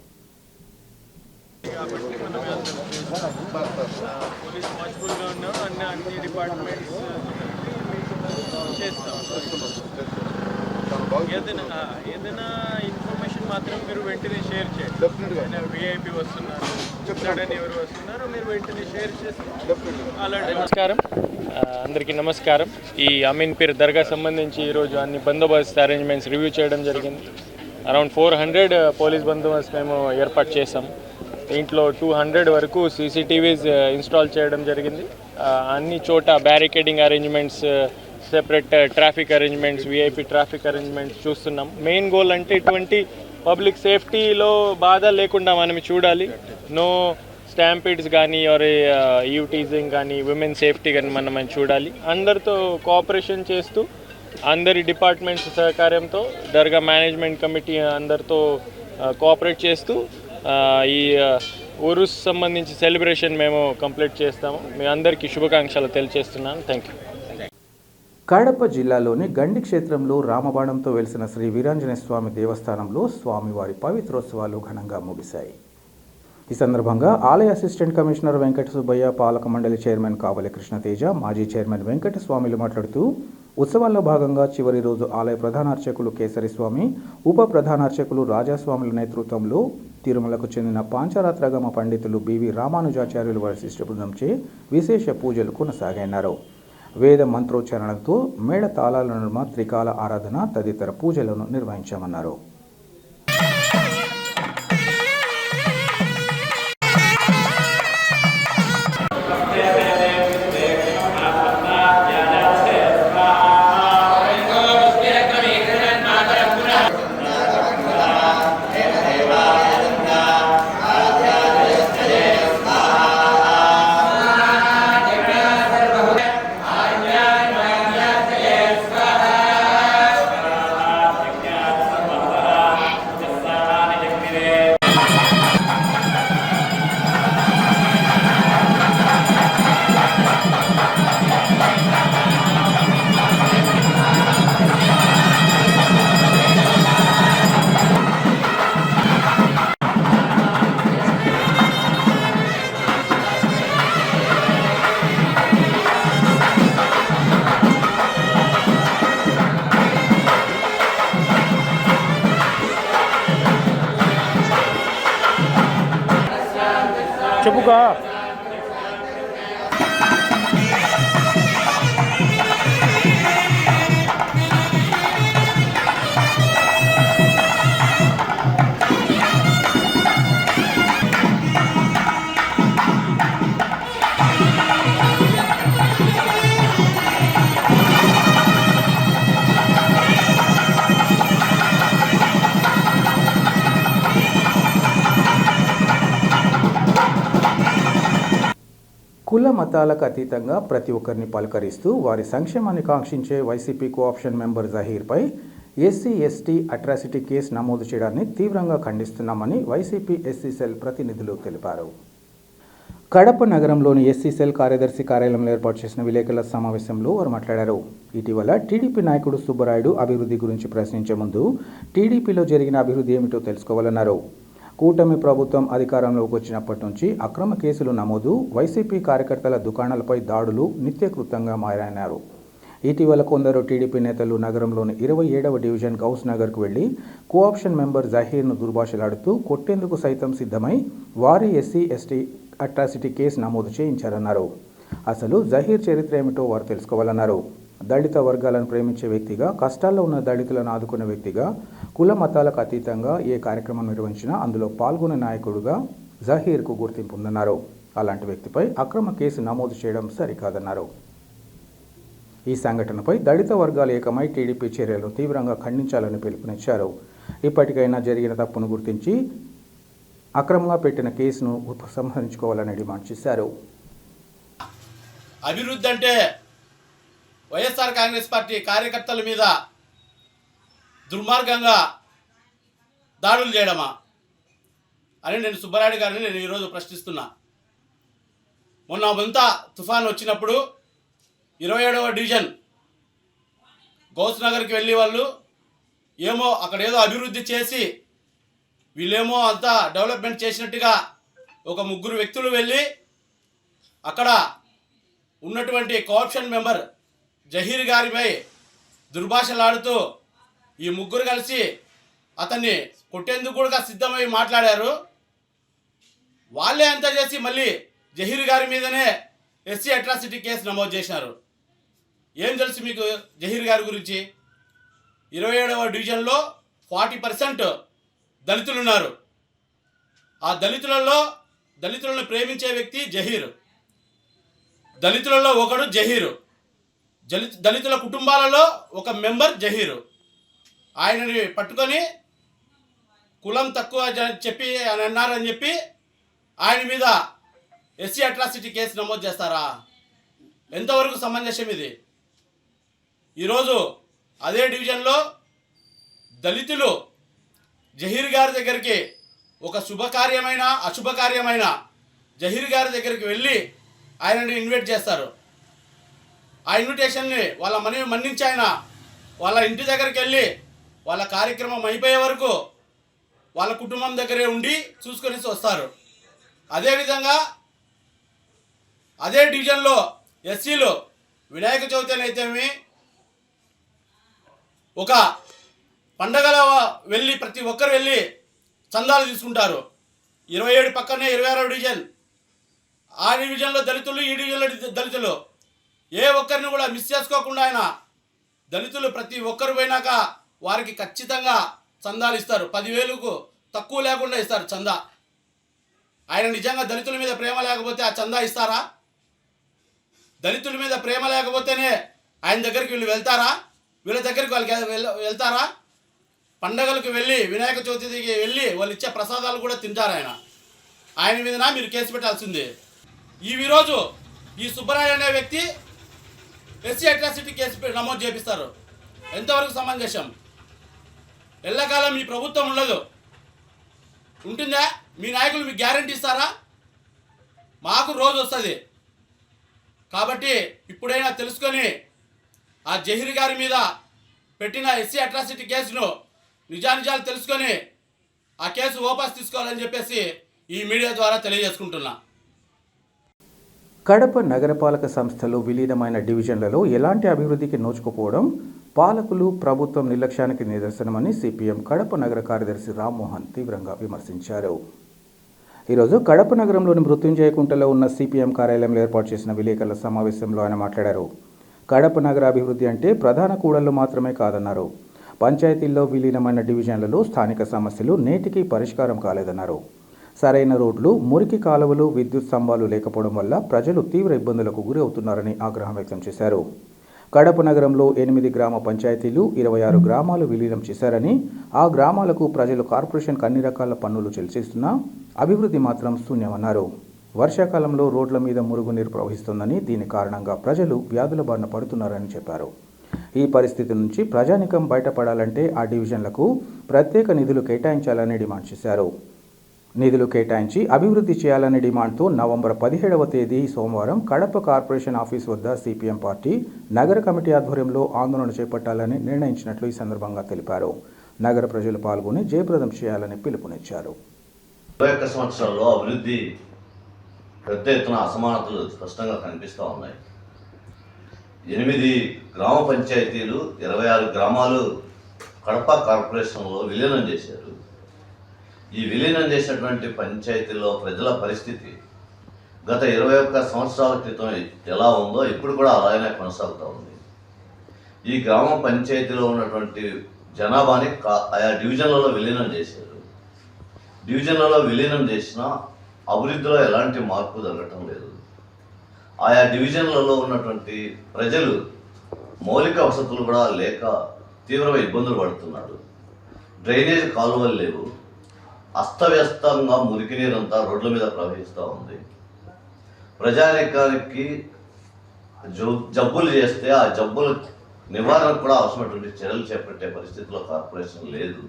ఏదైనా ఇన్ఫర్మేషన్ మాత్రం మీరు వెంటనే షేర్ చేయండి. విఐపి వస్తున్నారు, చెప్తాడని ఎవరు వస్తున్నారు, మీరు వెంటనే షేర్ చేసి. నమస్కారం, అందరికీ నమస్కారం. ఈ అమీన్పీర్ దర్గా సంబంధించి ఈరోజు అన్ని బందోబస్తు అరేంజ్మెంట్స్ రివ్యూ చేయడం జరిగింది. అరౌండ్ 400 పోలీస్ బందోబస్తు మేము ఏర్పాటు చేసాం. దీంట్లో 200 వరకు సీసీటీవీస్ ఇన్స్టాల్ చేయడం జరిగింది. అన్ని చోట barricading arrangements, separate traffic arrangements, VIP traffic arrangements చూస్తున్నాం. మెయిన్ గోల్ అంటే ఇటువంటి పబ్లిక్ సేఫ్టీలో బాధ లేకుండా మనం చూడాలి. నో స్టాంపీడ్స్ కానీ ఆర్ యూటీజింగ్ కానీ, విమెన్ సేఫ్టీ కానీ మనం చూడాలి. అందరితో కోఆపరేషన్ చేస్తూ, అందరి డిపార్ట్మెంట్స్ సహకారంతో, దర్గా మేనేజ్మెంట్ కమిటీ అందరితో కోఆపరేట్ చేస్తూ ఈ ఉరుస్ సంబంధించి సెలబ్రేషన్ మేము కంప్లీట్ చేస్తాము. మీ అందరికీ శుభాకాంక్షలు తెలియజేస్తున్నాను. Thank you. కడప జిల్లాలోని గండి క్షేత్రంలో రామబాణంతో వెలిసిన శ్రీ వీరాంజనేయ స్వామి దేవస్థానంలో స్వామివారి పవిత్రోత్సవాలు ఘనంగా ముగిశాయి. ఈ సందర్భంగా ఆలయ అసిస్టెంట్ కమిషనర్ వెంకట సుబ్బయ్య, పాలక మండలి చైర్మన్ కావలి కృష్ణతేజ, మాజీ చైర్మన్ వెంకట స్వామిలు మాట్లాడుతూ ఉత్సవాల్లో భాగంగా చివరి రోజు ఆలయ ప్రధానార్చకులు కేసరి స్వామి, ఉప ప్రధానార్చకులు రాజాస్వాముల నేతృత్వంలో తిరుమలకు చెందిన పాంచరాత్రగమ పండితులు బివి రామానుజాచార్యులు వారి శిష్ట బృందంచే విశేష పూజలు కొనసాగన్నారు. వేద మంత్రోచ్చారణలతో మేళ తాళాల నడుమ త్రికాల ఆరాధన తదితర పూజలను నిర్వహించామన్నారు. చెప్పుగా కుల మతాలకు అతీతంగా ప్రతి ఒక్కరిని పలకరిస్తూ వారి సంక్షేమాన్ని కాంక్షించే వైసీపీ కోఆప్షన్ మెంబర్ జహీర్పై ఎస్సీ/ఎస్టీ అట్రాసిటీ కేసు నమోదు చేయడాన్ని తీవ్రంగా ఖండిస్తున్నామని వైసీపీ ఎస్సీ సెల్ ప్రతినిధులు తెలిపారు. కడప నగరంలోని ఎస్సీ సెల్ కార్యదర్శి కార్యాలయంలో ఏర్పాటు చేసిన విలేకరుల సమావేశంలో వారు మాట్లాడారు. ఇటీవల టీడీపీ నాయకుడు సుబ్బరాయుడు అభివృద్ధి గురించి ప్రశ్నించే ముందు టీడీపీలో జరిగిన అభివృద్ధి ఏమిటో తెలుసుకోవాలన్నారు. కూటమి ప్రభుత్వం అధికారంలోకి వచ్చినప్పటి నుంచి అక్రమ కేసులు నమోదు, వైసీపీ కార్యకర్తల దుకాణాలపై దాడులు నిత్యకృతంగా మారాయన్నారు. ఇటీవల కొందరు టీడీపీ నేతలు నగరంలోని 27వ డివిజన్ గౌస్ నగర్కు వెళ్లి కోఆప్షన్ మెంబర్ జహీర్ను దుర్భాషలాడుతూ కొట్టేందుకు సైతం సిద్ధమై వారి ఎస్సీ ఎస్టీ అట్రాసిటీ కేసు నమోదు చేయించారన్నారు. అసలు జహీర్ చరిత్ర ఏమిటో వారు తెలుసుకోవాలన్నారు. దళిత వర్గాలను ప్రేమించే వ్యక్తిగా, కష్టాల్లో ఉన్న దళితులను ఆదుకునే వ్యక్తిగా, కుల మతాలకు అతీతంగా ఏ కార్యక్రమం నిర్వహించినా అందులో పాల్గొనే నాయకుడిగా జహీర్కు గుర్తింపు ఉందన్నారు. అలాంటి వ్యక్తిపై అక్రమ కేసు నమోదు చేయడం సరికాదన్నారు. ఈ సంఘటనపై దళిత వర్గాలు ఏకమై టీడీపీ చర్యలను తీవ్రంగా ఖండించాలని పిలుపునిచ్చారు. ఇప్పటికైనా జరిగిన తప్పును గుర్తించి అక్రమంగా పెట్టిన కేసును ఉపసంహరించుకోవాలని డిమాండ్ చేశారు. అభివృద్ధి అంటే వైఎస్ఆర్ కాంగ్రెస్ పార్టీ కార్యకర్తల మీద దుర్మార్గంగా దాడులు చేయడమా అని నేను సుబ్బరాయుడు గారిని ఈరోజు ప్రశ్నిస్తున్నా. మొన్న అంతా తుఫాన్ వచ్చినప్పుడు 27వ డివిజన్ గౌస్ నగర్కి వెళ్ళి వాళ్ళు ఏమో అక్కడ ఏదో అభివృద్ధి చేసి వీళ్ళేమో అంతా డెవలప్మెంట్ చేసినట్టుగా ఒక 3 వ్యక్తులు వెళ్ళి అక్కడ ఉన్నటువంటి కోఆప్షన్ మెంబర్ జహీర్ గారిపై దుర్భాషలాడుతూ ఈ 3 కలిసి అతన్ని కొట్టేందుకు కూడా సిద్ధమై మాట్లాడారు. వాళ్ళే అంతా చేసి మళ్ళీ జహీర్ గారి మీదనే ఎస్సీ అట్రాసిటీ కేసు నమోదు చేసినారు. ఏం తెలుసు మీకు జహీర్ గారి గురించి? 27వ డివిజన్లో 40% దళితులు ఉన్నారు. ఆ దళితులను ప్రేమించే వ్యక్తి జహీర్. దళితులలో ఒకడు జహీరు. దళితుల కుటుంబాలలో ఒక మెంబర్ జహీరు. ఆయనని పట్టుకొని కులం తక్కువ చెప్పి అని అన్నారని చెప్పి ఆయన మీద ఎస్సీ అట్రాసిటీ కేసు నమోదు చేస్తారా? ఎంతవరకు సమంజసం ఇది? ఈరోజు అదే డివిజన్లో దళితులు జహీర్ గారి దగ్గరికి ఒక శుభకార్యమైన అశుభకార్యమైన జహీర్ గారి దగ్గరికి వెళ్ళి ఆయనని ఇన్వైట్ చేస్తారు. ఆ ఇన్విటేషన్ని వాళ్ళ మన్నించి ఆయన వాళ్ళ ఇంటి దగ్గరికి వెళ్ళి వాళ్ళ కార్యక్రమం అయిపోయే వరకు వాళ్ళ కుటుంబం దగ్గరే ఉండి చూసుకొని వస్తారు. అదేవిధంగా అదే డివిజన్లో ఎస్సీలు వినాయక చవితి అయితేమి ఒక పండగల వెళ్ళి ప్రతి ఒక్కరు వెళ్ళి చందాలు తీసుకుంటారు. 27 పక్కనే 26వ డివిజన్. ఆ డివిజన్లో దళితులు, ఈ డివిజన్లో దళితులు ఏ ఒక్కరిని కూడా మిస్ చేసుకోకుండా ఆయన దళితులు ప్రతి ఒక్కరు పోయినాక వారికి ఖచ్చితంగా చందాలు ఇస్తారు. 10,000కు తక్కువ లేకుండా ఇస్తారు చందా. ఆయన నిజంగా దళితుల మీద ప్రేమ లేకపోతే ఆ చందా ఇస్తారా? దళితుల మీద ప్రేమ లేకపోతేనే ఆయన దగ్గరికి వీళ్ళు వెళ్తారా? వీళ్ళ దగ్గరికి వాళ్ళకి వెళ్తారా? పండగలకు వెళ్ళి వినాయక చవితికి వెళ్ళి వాళ్ళు ఇచ్చే ప్రసాదాలు కూడా తింటారు. ఆయన మీద మీరు కేసు పెట్టాల్సిందే. ఈరోజు ఈ సుబ్బరాయుడు అనే వ్యక్తి ఎస్సీ అట్రాసిటీ కేసు నమోదు చేపిస్తారు. ఎంతవరకు సమంజసం? ఎల్లకాలం మీ ప్రభుత్వం ఉండదు, ఉంటుందా? మీ నాయకులు మీకు గ్యారంటీ ఇస్తారా? మాకు రోజు వస్తుంది. కాబట్టి ఇప్పుడైనా తెలుసుకొని ఆ జహీర్ గారి మీద పెట్టిన ఎస్సీ అట్రాసిటీ కేసును నిజానిజాలు తెలుసుకొని ఆ కేసు వాపస్ తీసుకోవాలని చెప్పేసి ఈ మీడియా ద్వారా తెలియజేసుకుంటున్నా. కడప నగరపాలక సంస్థలో విలీనమైన డివిజన్లలో ఎలాంటి అభివృద్ధికి నోచుకుపోవడం పాలకులు, ప్రభుత్వం నిర్లక్ష్యానికి నిదర్శనమని సిపిఎం కడప నగర కార్యదర్శి రామ్మోహన్ తీవ్రంగా విమర్శించారు. ఈరోజు కడప నగరంలోని మృత్యుంజయ కుంటలో ఉన్న సిపిఎం కార్యాలయంలో ఏర్పాటు చేసిన విలేకరుల సమావేశంలో ఆయన మాట్లాడారు. కడప నగర అభివృద్ధి అంటే ప్రధాన కూడళ్లు మాత్రమే కాదన్నారు. పంచాయతీల్లో విలీనమైన డివిజన్లలో స్థానిక సమస్యలు నేటికి పరిష్కారం కాలేదన్నారు. సరైన రోడ్లు, మురికి కాలువలు, విద్యుత్ స్తంభాలు లేకపోవడం వల్ల ప్రజలు తీవ్ర ఇబ్బందులకు గురి అవుతున్నారని ఆగ్రహం వ్యక్తం చేశారు. కడప నగరంలో 8 గ్రామ పంచాయతీలు, 26 గ్రామాలు విలీనం చేశారని, ఆ గ్రామాలకు ప్రజలు కార్పొరేషన్కు అన్ని రకాల పన్నులు చెల్లిస్తున్నా అభివృద్ధి మాత్రం శూన్యమన్నారు. వర్షాకాలంలో రోడ్ల మీద మురుగునీరు ప్రవహిస్తుందని, దీని కారణంగా ప్రజలు వ్యాధుల బారిన పడుతున్నారని చెప్పారు. ఈ పరిస్థితి నుంచి ప్రజానికం బయటపడాలంటే ఆ డివిజన్లకు ప్రత్యేక నిధులు కేటాయించాలని డిమాండ్ చేశారు. నిధులు కేటాయించి అభివృద్ధి చేయాలనే డిమాండ్తో నవంబర్ 17వ తేదీ సోమవారం కడప కార్పొరేషన్ ఆఫీస్ వద్ద సిపిఎం పార్టీ నగర కమిటీ ఆధ్వర్యంలో ఆందోళన చేపట్టాలని నిర్ణయించినట్లు ఈ సందర్భంగా తెలిపారు. నగర ప్రజలు పాల్గొని జయప్రదం చేయాలని పిలుపునిచ్చారు. 21 సంవత్సరాల్లో అభివృద్ధి పెద్ద ఎత్తున అసమానతలు స్పష్టంగా కనిపిస్తూ ఉన్నాయి. 8 గ్రామ పంచాయతీలు 26 గ్రామాలు కడప కార్పొరేషన్లో విలీనం చేశారు. ఈ విలీనం చేసినటువంటి పంచాయతీల్లో ప్రజల పరిస్థితి గత 21 సంవత్సరాల క్రితం ఎలా ఉందో ఇప్పుడు కూడా అలాగే కొనసాగుతూ ఉంది. ఈ గ్రామ పంచాయతీలో ఉన్నటువంటి జనాభాని ఆయా డివిజన్లలో విలీనం చేశారు. డివిజన్లలో విలీనం చేసినా అభివృద్ధిలో ఎలాంటి మార్పు జరగటం లేదు. ఆయా డివిజన్లలో ఉన్నటువంటి ప్రజలు మౌలిక వసతులు కూడా లేక తీవ్రమైన ఇబ్బందులు పడుతున్నారు. డ్రైనేజ్ కాలువలు లేవు. అస్తవ్యస్తంగా మురికి నీరంతా రోడ్ల మీద ప్రవహిస్తూ ఉంది. ప్రజానికానికి జబ్బులు చేస్తే ఆ జబ్బుల నివారణకు కూడా అవసరమైనటువంటి చర్యలు చేపట్టే పరిస్థితిలో కార్పొరేషన్ లేదు.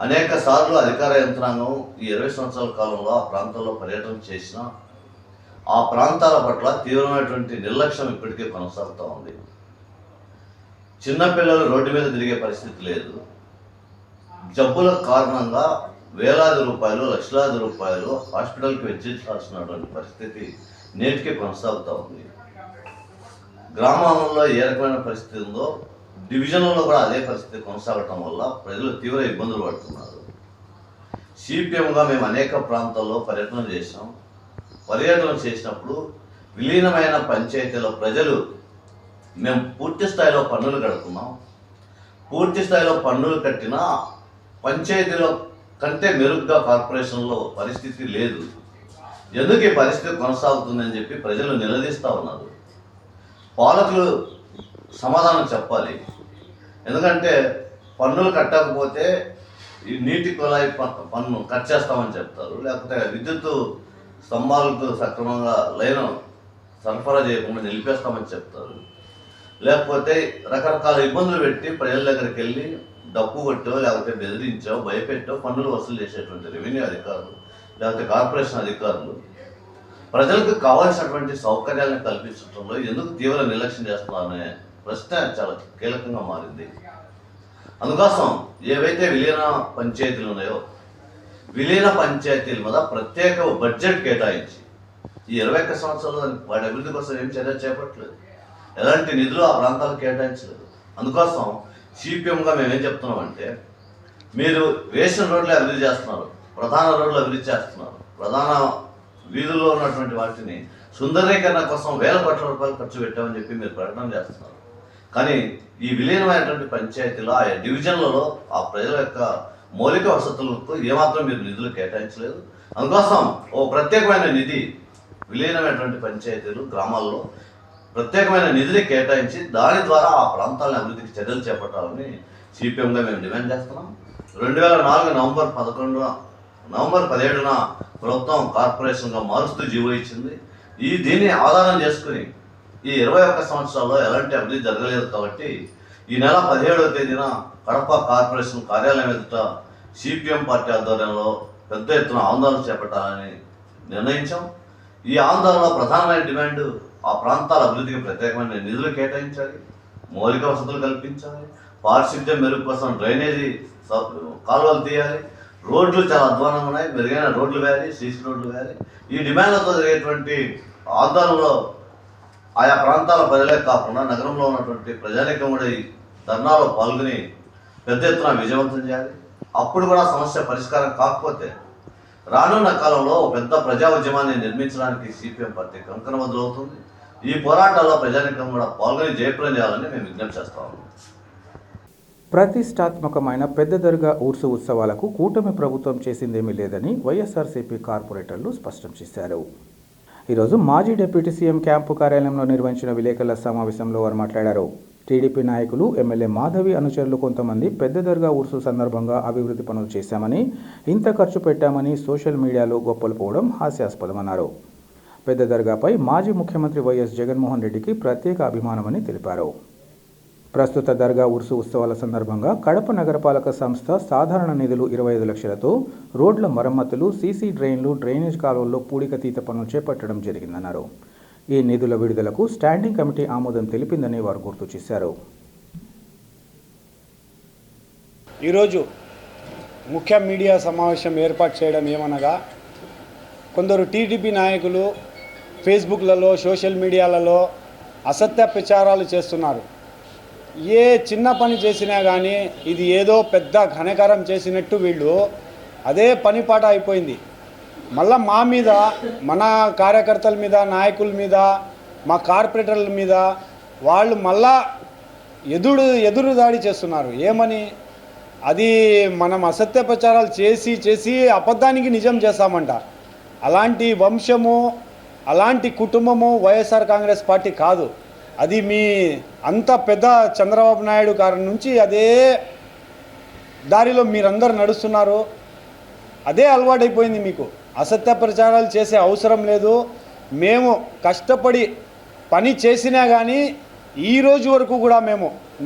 అనేక సార్లు అధికార యంత్రాంగం ఈ 20 సంవత్సరాల కాలంలో ఆ ప్రాంతాల్లో పర్యటన చేసినా ఆ ప్రాంతాల పట్ల తీవ్రమైనటువంటి నిర్లక్ష్యం ఇప్పటికే కొనసాగుతూ ఉంది. చిన్నపిల్లలు రోడ్డు మీద తిరిగే పరిస్థితి లేదు. జబ్బుల కారణంగా వేలాది రూపాయలు, లక్షలాది రూపాయలు హాస్పిటల్కి వెచ్చించాల్సినటువంటి పరిస్థితి నేటికి కొనసాగుతూ ఉంది. గ్రామాలలో ఏ రకమైన పరిస్థితి ఉందో డివిజన్లలో కూడా అదే పరిస్థితి కొనసాగటం వల్ల ప్రజలు తీవ్ర ఇబ్బందులు పడుతున్నారు. సిపిఎంగా మేము అనేక ప్రాంతాల్లో పర్యటన చేసాం. పర్యటన చేసినప్పుడు విలీనమైన పంచాయతీల ప్రజలు మేము పూర్తి స్థాయిలో పన్నులు కడుతున్నాం, పూర్తి స్థాయిలో పన్నులు కట్టినా పంచాయతీలో కంటే మెరుగ్గా కార్పొరేషన్లో పరిస్థితి లేదు, ఎందుకు ఈ పరిస్థితి కొనసాగుతుందని చెప్పి ప్రజలు నిలదీస్తూ ఉన్నారు. పాలకులు సమాధానం చెప్పాలి. ఎందుకంటే పన్నులు కట్టకపోతే ఈ నీటి కుళాయి పన్ను కట్ చేస్తామని చెప్తారు, లేకపోతే విద్యుత్ స్తంభాలకు సక్రమంగా లైన్ సరఫరా చేయకుండా నిలిపేస్తామని చెప్తారు, లేకపోతే రకరకాల ఇబ్బందులు పెట్టి ప్రజల దగ్గరికి వెళ్ళి డప్పు కొట్టో లేకపోతే బెదిరించో భయపెట్టో పన్నులు వసూలు చేసేటువంటి రెవెన్యూ అధికారులు లేకపోతే కార్పొరేషన్ అధికారులు ప్రజలకు కావాల్సినటువంటి సౌకర్యాలను కల్పించడంలో ఎందుకు తీవ్ర నిర్లక్ష్యం చేస్తున్నారనే ప్రశ్న చాలా కీలకంగా మారింది. అందుకోసం ఏవైతే విలీన పంచాయతీలు ఉన్నాయో విలీన పంచాయతీల మీద ప్రత్యేక బడ్జెట్ కేటాయించి ఈ 21 సంవత్సరాలు వాటి అభివృద్ధి కోసం ఏం చర్య చేపట్టలేదు, ఎలాంటి నిధులు ఆ ప్రాంతాలకు కేటాయించలేదు. అందుకోసం సిపిఎంగా మేమేం చెప్తున్నామంటే, మీరు వేసిన రోడ్లు అభివృద్ధి చేస్తున్నారు, ప్రధాన రోడ్లు అభివృద్ధి చేస్తున్నారు, ప్రధాన వీధుల్లో ఉన్నటువంటి వాటిని సుందరీకరణ కోసం వేల కోట్ల రూపాయలు ఖర్చు పెట్టామని చెప్పి మీరు ప్రకటన చేస్తున్నారు. కానీ ఈ విలీనమైనటువంటి పంచాయతీలో ఆ డివిజన్లలో ఆ ప్రజల యొక్క మౌలిక వసతులకు ఏమాత్రం మీరు నిధులు కేటాయించలేదు. అందుకోసం ఓ ప్రత్యేకమైన నిధి విలీనమైనటువంటి పంచాయతీలు గ్రామాల్లో ప్రత్యేకమైన నిధిని కేటాయించి దాని ద్వారా ఆ ప్రాంతాలను అభివృద్ధికి చర్యలు చేపట్టాలని సిపిఎంగా మేము డిమాండ్ చేస్తున్నాం. 2004 నవంబర్ 17న ప్రభుత్వం కార్పొరేషన్గా మారుస్తూ జీవో ఇచ్చింది. దీన్ని ఆధారం చేసుకుని ఈ 21 సంవత్సరాల్లో ఎలాంటి అభివృద్ధి జరగలేదు కాబట్టి ఈ నెల 17వ తేదీన కడప కార్పొరేషన్ కార్యాలయం ఎదుట సిపిఎం పార్టీ ఆధ్వర్యంలో పెద్ద ఎత్తున ఆందోళన చేపట్టాలని నిర్ణయించాం. ఈ ఆందోళనలో ప్రధానమైన డిమాండ్ ఆ ప్రాంతాల అభివృద్ధికి ప్రత్యేకమైన నిధులు కేటాయించాలి, మౌలిక వసతులు కల్పించాలి, పారిశుద్ధ్యం మెరుగు కోసం డ్రైనేజీ కాలువలు తీయాలి, రోడ్లు చాలా అధ్వానంగా ఉన్నాయి, మెరుగైన రోడ్లు వేయాలి, సీసీ రోడ్లు వేయాలి. ఈ డిమాండ్లతో జరిగేటువంటి ఆందోళనలో ఆయా ప్రాంతాల ప్రజలే కాకుండా నగరంలో ఉన్నటువంటి ప్రజానీకం కూడా ఈ ధర్నాలో పాల్గొని పెద్ద ఎత్తున విజయవంతం చేయాలి. అప్పుడు కూడా సమస్య పరిష్కారం కాకపోతే రానున్న కాలంలో పెద్ద ప్రజా ఉద్యమాన్ని నిర్మించడానికి సిపిఎం పార్టీ కంకణబద్ధమవుతుంది. ఈ పోరాటాల్లో ప్రజానీకం కూడా పాల్గొని జయప్రదం చేయాలని మేము విజ్ఞప్తి చేస్తాము. ప్రతిష్టాత్మకమైన పెద్ద దర్గా ఊర్సు ఉత్సవాలకు కూటమి ప్రభుత్వం చేసిందేమీ లేదని వైఎస్ఆర్సీపీ కార్పొరేటర్లు స్పష్టం చేశారు. ఈరోజు మాజీ డిప్యూటీ సీఎం క్యాంపు కార్యాలయంలో నిర్వహించిన విలేకరుల సమావేశంలో వారు మాట్లాడారు. టీడీపీ నాయకులు, ఎమ్మెల్యే మాధవి అనుచరులు కొంతమంది పెద్ద దర్గా ఉర్సు సందర్భంగా అభివృద్ధి పనులు చేశామని, ఇంత ఖర్చు పెట్టామని సోషల్ మీడియాలో గొప్పలు పోవడం హాస్యాస్పదమన్నారు. పెద్ద దర్గాపై మాజీ ముఖ్యమంత్రి వైఎస్ జగన్మోహన్ రెడ్డికి ప్రత్యేక అభిమానమని తెలిపారు. ప్రస్తుత దర్గా ఉర్సు ఉత్సవాల సందర్భంగా కడప నగరపాలక సంస్థ సాధారణ నిధులు 25 లక్షలతో రోడ్ల మరమ్మతులు, సీసీ డ్రైన్లు, డ్రైనేజ్ కాలువల్లో పూడికతీత పనులు చేపట్టడం జరిగిందన్నారు. ఈ నిధుల విడుదలకు స్టాండింగ్ కమిటీ ఆమోదం తెలిపిందని వారు గుర్తు చేశారు. ఈరోజు ముఖ్య మీడియా సమావేశం ఏర్పాటు చేయడం ఏమనగా, కొందరు టీడీపీ నాయకులు ఫేస్బుక్లలో, సోషల్ మీడియాలలో అసత్య ప్రచారాలు చేస్తున్నారు. ఏ చిన్న పని చేసినా కానీ ఇది ఏదో పెద్ద ఘనకారం చేసినట్టు వీళ్ళు అదే పనిపాట అయిపోయింది. మళ్ళా మా మీద, మన కార్యకర్తల మీద, నాయకుల మీద, మా కార్పొరేటర్ల మీద వాళ్ళు మళ్ళా ఎదురు దాడి చేస్తున్నారు. ఏమని? అది మనం అసత్య ప్రచారాలు చేసి అబద్ధానికి నిజం చేస్తామంట. అలాంటి వంశము, అలాంటి కుటుంబము వైఎస్ఆర్ కాంగ్రెస్ పార్టీ కాదు. అది మీ అంత పెద్ద చంద్రబాబు నాయుడు గారి నుంచి అదే దారిలో మీరందరూ నడుస్తున్నారు. అదే అలవాటైపోయింది మీకు. అసత్య ప్రచారాలు చేసే అవసరం లేదు. మేము కష్టపడి పని చేసినా కానీ ఈరోజు వరకు కూడా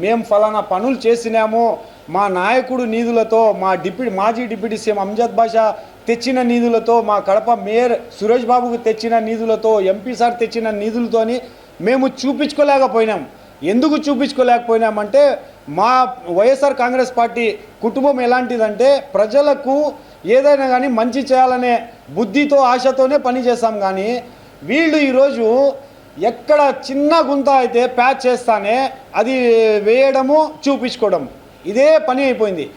మేము ఫలానా పనులు చేసినాము, మా నాయకుడు నిధులతో, మాజీ డిప్యూటీ సీఎం అంజద్ బాషా తెచ్చిన నిధులతో, మా కడప మేయర్ సురేష్ బాబుకు తెచ్చిన నిధులతో, ఎంపీ సార్ తెచ్చిన నిధులతోని మేము చూపించుకోలేకపోయినాం. ఎందుకు చూపించుకోలేకపోయినామంటే, మా వైఎస్ఆర్ కాంగ్రెస్ పార్టీ కుటుంబం ఎలాంటిదంటే ప్రజలకు ఏదైనా కానీ మంచి చేయాలనే బుద్ధితో, ఆశతోనే పని చేస్తాం. కానీ వీళ్ళు ఈరోజు ఎక్కడ చిన్న గుంత అయితే ప్యాచ్ చేస్తానే అది వేయడము, చూపించుకోవడం, ఇదే పని అయిపోయింది.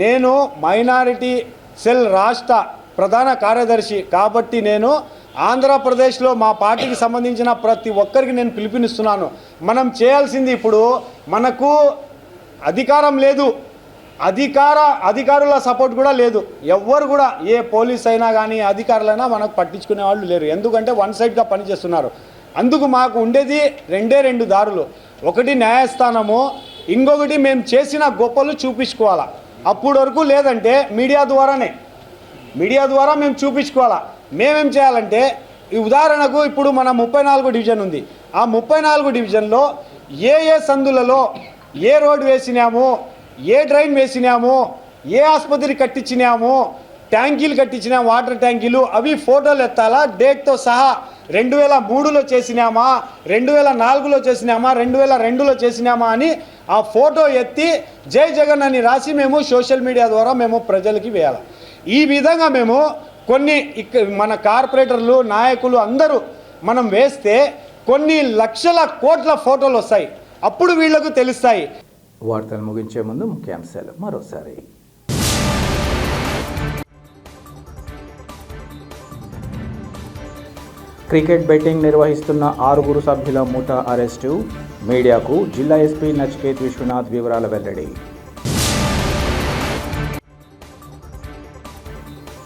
నేను మైనారిటీ సెల్ రాష్ట్ర ప్రధాన కార్యదర్శి కాబట్టి నేను ఆంధ్రప్రదేశ్లో మా పార్టీకి సంబంధించిన ప్రతి ఒక్కరికి నేను పిలుపునిస్తున్నాను. మనం చేయాల్సింది, ఇప్పుడు మనకు అధికారం లేదు, అధికారుల సపోర్ట్ కూడా లేదు. ఎవ్వరు కూడా, ఏ పోలీస్ అయినా కానీ అధికారులైనా మనకు పట్టించుకునే వాళ్ళు లేరు. ఎందుకంటే వన్ సైడ్గా పనిచేస్తున్నారు. అందుకు మాకు ఉండేది రెండు దారులు. ఒకటి న్యాయస్థానము, ఇంకొకటి మేము చేసిన గొప్పలు చూపించుకోవాలా. అప్పుడు వరకు లేదంటే మీడియా ద్వారా మేము చూపించుకోవాలా. మేమేం చేయాలంటే, ఈ ఉదాహరణకు ఇప్పుడు మన 34 డివిజన్ ఉంది. ఆ 34 డివిజన్లో ఏ సందులలో ఏ రోడ్డు వేసినాము, ఏ డ్రైన్ వేసినాము, ఏ ఆసుపత్రి కట్టించినాము, ట్యాంకీలు కట్టించినాము, వాటర్ ట్యాంకీలు, అవి ఫోటోలు ఎత్తాలా డేట్తో సహా. 2003లో చేసినామా, 2004లో చేసినామా, 2002లో చేసినామా అని ఆ ఫోటో ఎత్తి జై జగన్ అని రాసి మేము సోషల్ మీడియా ద్వారా మేము ప్రజలకి వేయాలి. ఈ విధంగా మేము కొన్ని మన కార్పొరేటర్లు, నాయకులు అందరూ మనం వేస్తే కొన్ని లక్షల కోట్ల ఫోటోలు వస్తాయి. అప్పుడు వీళ్లకు తెలుస్తాయి. వార్తలు ముగించే ముందు ముఖ్యాంశాలు మరోసారి. క్రికెట్ బెట్టింగ్ నిర్వహిస్తున్న 6 సభ్యుల ముఠా అరెస్టు. మీడియాకు జిల్లా ఎస్పీ నచికేత్ విశ్వనాథ్ వివరాల వెల్లడి.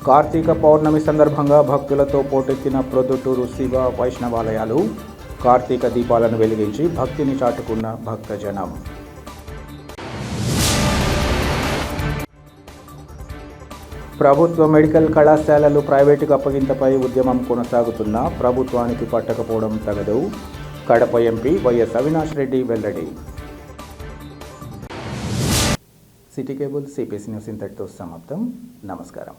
కార్తీక పౌర్ణమి సందర్భంగా భక్తులతో పోటెత్తిన ప్రొద్దుటూరు శివ వైష్ణవాలయాలు. కార్తీక దీపాలను వెలిగించి భక్తిని చాటుకున్న భక్తజనం. ప్రభుత్వ మెడికల్ కళాశాలలు ప్రైవేటుకు అప్పగింతపై ఉద్యమం కొనసాగుతున్న ప్రభుత్వానికి పట్టకపోవడం తగదు. కడప ఎంపీ వైఎస్ అవినాష్ రెడ్డి వెల్లడి. సిటీ కేబుల్ సిపిఎస్ న్యూస్ ఇంతటితో సమాప్తం. నమస్కారం.